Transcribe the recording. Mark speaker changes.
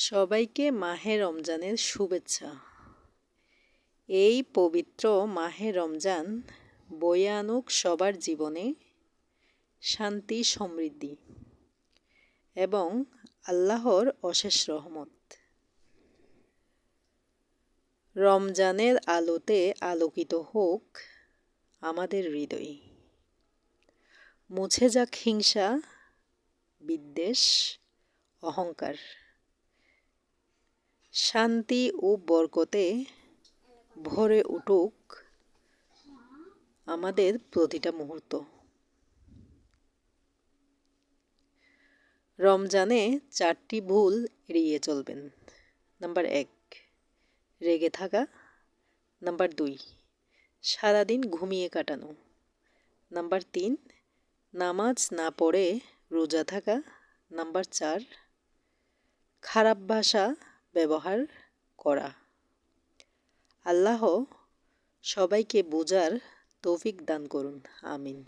Speaker 1: সবাইকে মাহে রমজানের শুভেচ্ছা। এই পবিত্র মাহে রমজান বয়ে আনুক সবার জীবনে শান্তি, সমৃদ্ধি এবং আল্লাহর অশেষ রহমত। রমজানের আলোতে আলোকিত হোক আমাদের হৃদয়, মুছে যাক হিংসা, বিদ্বেষ, অহংকার। শান্তি ও বরকতে ভরে উঠুক আমাদের প্রতিটা মুহূর্ত। রমজানে 4টি ভুল এড়িয়ে চলবেন। নাম্বার 1, রেগে থাকা। নাম্বার 2, সারাদিন ঘুমিয়ে কাটানো। নাম্বার 3, নামাজ না পড়ে রোজা থাকা। নাম্বার 4, খারাপ ভাষা ব্যবহার করা। আল্লাহ সবাইকে বোঝার তৌফিক দান করুন। আমিন।